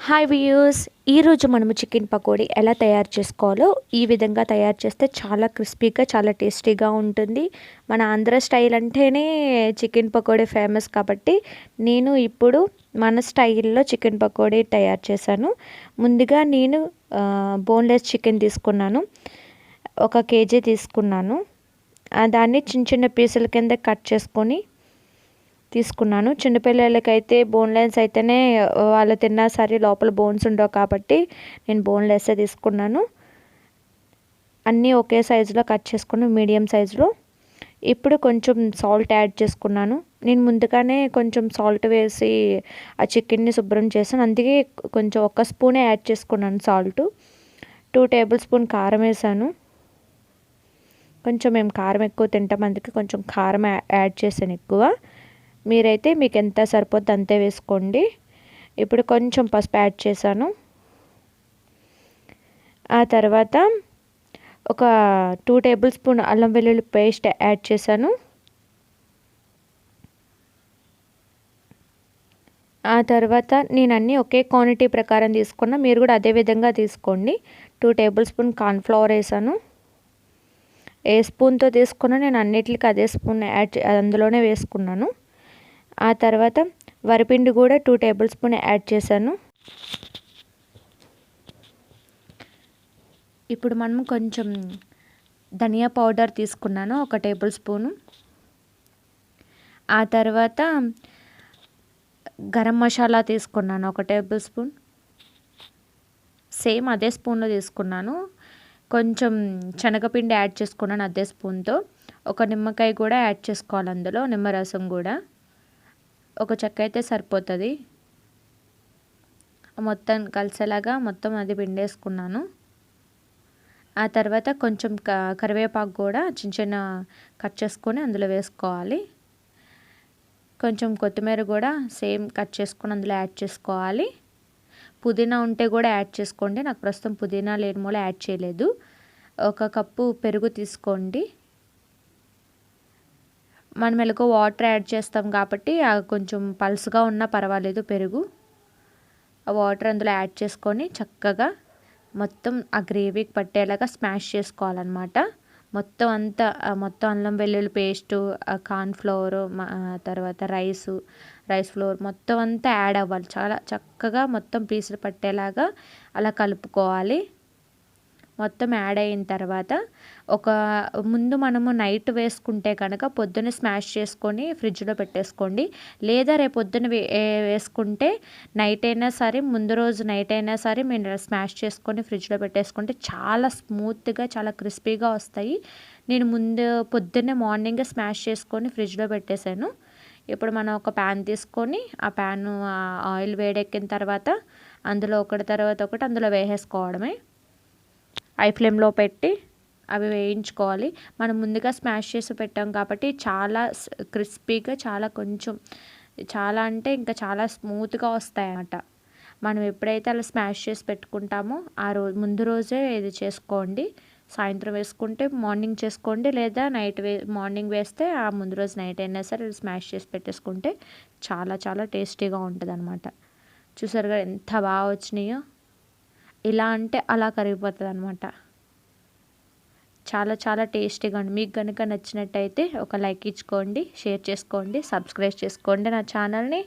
Hi viewers, ఈరోజు మనము chicken pakodi ఎలా తయారు చేసుకోవాలో ఈ విధంగా తయారు చేస్తే చాలా క్రిస్పీగా చాలా టేస్టీగా ఉంటుంది. మన ఆంధ్ర స్టైల్ అంటేనే చికెన్ పకోడీ ఫేమస్ కాబట్టి నేను ఇప్పుడు మన స్టైల్లో చికెన్ పకోడీ తయారు చేశాను. ముందుగా నేను బోన్లెస్ చికెన్ తీసుకున్నాను. 1 కేజీ తీసుకున్నాను. దాన్ని చిన్న చిన్న పీసుల కింద కట్ చేసుకొని తీసుకున్నాను. చిన్నపిల్లలకైతే బోన్లెస్ అయితేనే వాళ్ళు తిన్నా సరే లోపల బోన్స్ ఉండవు కాబట్టి నేను బోన్లెస్సే తీసుకున్నాను. అన్నీ ఒకే సైజులో కట్ చేసుకుని మీడియం సైజులో. ఇప్పుడు కొంచెం సాల్ట్ యాడ్ చేసుకున్నాను. నేను ముందుగానే కొంచెం సాల్ట్ వేసి ఆ చికెన్ని శుభ్రం చేశాను. అందుకే కొంచెం 1 స్పూనే యాడ్ చేసుకున్నాను సాల్ట్. 2 టేబుల్ స్పూన్ కారం వేసాను. కొంచెం మేము కారం ఎక్కువ తింటాం, అందుకే కొంచెం కారం యాడ్ చేశాను ఎక్కువ. మీరైతే మీకు ఎంత సరిపోద్ది అంతే వేసుకోండి. ఇప్పుడు కొంచెం పసుపు యాడ్ చేశాను. ఆ తర్వాత ఒక 2 టేబుల్ స్పూన్ అల్లం వెల్లుల్లి పేస్ట్ యాడ్ చేశాను. ఆ తర్వాత నేను అన్నీ ఒకే క్వాంటిటీ ప్రకారం తీసుకున్నా, మీరు కూడా అదే విధంగా తీసుకోండి. 2 టేబుల్ స్పూన్ కార్న్ఫ్లవర్ వేసాను. ఏ స్పూన్తో తీసుకున్నా నేను అన్నిటికి అదే స్పూన్ అందులోనే వేసుకున్నాను. ఆ తర్వాత వరిపిండి కూడా 2 టేబుల్ స్పూన్ యాడ్ చేశాను. ఇప్పుడు మనం కొంచెం ధనియా పౌడర్ తీసుకున్నాను, 1 టేబుల్ స్పూను. ఆ తర్వాత గరం మసాలా తీసుకున్నాను, 1 టేబుల్ స్పూన్. సేమ్ అదే స్పూన్లో తీసుకున్నాను. కొంచెం శనగపిండి యాడ్ చేసుకున్నాను అదే స్పూన్తో. 1 నిమ్మకాయ కూడా యాడ్ చేసుకోవాలి, అందులో నిమ్మరసం కూడా. 1 చెక్క అయితే సరిపోతుంది. మొత్తం కలిసేలాగా మొత్తం అది పిండేసుకున్నాను. ఆ తర్వాత కొంచెం కరివేపాకు కూడా చిన్న చిన్న కట్ చేసుకొని అందులో వేసుకోవాలి. కొంచెం కొత్తిమీర కూడా సేమ్ కట్ చేసుకొని అందులో యాడ్ చేసుకోవాలి. పుదీనా ఉంటే కూడా యాడ్ చేసుకోండి. నాకు ప్రస్తుతం పుదీనా లేని మూల యాడ్ చేయలేదు. 1 కప్పు పెరుగు తీసుకోండి. మనం ఎలాగో వాటర్ యాడ్ చేస్తాం కాబట్టి కొంచెం పలుసుగా ఉన్నా పర్వాలేదు పెరుగు. ఆ వాటర్ అందులో యాడ్ చేసుకొని చక్కగా మొత్తం ఆ గ్రేవీకి పట్టేలాగా స్మాష్ చేసుకోవాలన్నమాట. మొత్తం అంతా మొత్తం అల్లం వెల్లుల్లి పేస్టు, కార్న్ఫ్లవర్, తర్వాత రైస్ ఫ్లోర్ మొత్తం అంతా యాడ్ అవ్వాలి. చాలా చక్కగా మొత్తం పీసులు పట్టేలాగా అలా కలుపుకోవాలి. మొత్తం యాడ్ అయిన తర్వాత ముందు మనము నైట్ వేసుకుంటే కనుక పొద్దున్న స్మాష్ చేసుకొని ఫ్రిడ్జ్లో పెట్టేసుకోండి. లేదా రేపు పొద్దున వేసుకుంటే నైట్ అయినా సరే, ముందు రోజు నైట్ అయినా సరే మీరు స్మాష్ చేసుకొని ఫ్రిడ్జ్లో పెట్టేసుకుంటే చాలా స్మూత్గా చాలా క్రిస్పీగా వస్తాయి. నేను పొద్దున్నే మార్నింగే స్మాష్ చేసుకొని ఫ్రిడ్జ్లో పెట్టేశాను. ఇప్పుడు మనం ఒక ప్యాన్ తీసుకొని ఆ ప్యాన్ ఆయిల్ వేడెక్కిన తర్వాత అందులో ఒకటి తర్వాత ఒకటి అందులో వేసేసుకోవడమే. హై ఫ్లేమ్లో పెట్టి అవి వేయించుకోవాలి. మనం ముందుగా స్మాష్ చేసి పెట్టాం కాబట్టి చాలా క్రిస్పీగా చాలా అంటే ఇంకా చాలా స్మూత్గా వస్తాయన్నమాట. మనం ఎప్పుడైతే అలా స్మాష్ చేసి పెట్టుకుంటామో ముందు రోజే ఇది చేసుకోండి. సాయంత్రం వేసుకుంటే మార్నింగ్ చేసుకోండి, లేదా మార్నింగ్ వేస్తే ఆ ముందు రోజు నైట్ అయినా సరే స్మాష్ చేసి పెట్టేసుకుంటే చాలా చాలా టేస్టీగా ఉంటుంది అన్నమాట. చూసారుగా ఎంత బాగా వచ్చినాయో. ఇలా అంటే అలా కరిగిపోతుంది అనమాట. చాలా చాలా టేస్టీగా ఉంది. మీకు కనుక నచ్చినట్టయితే ఒక లైక్ ఇచ్చుకోండి, షేర్ చేసుకోండి, సబ్స్క్రైబ్ చేసుకోండి నా ఛానల్ని.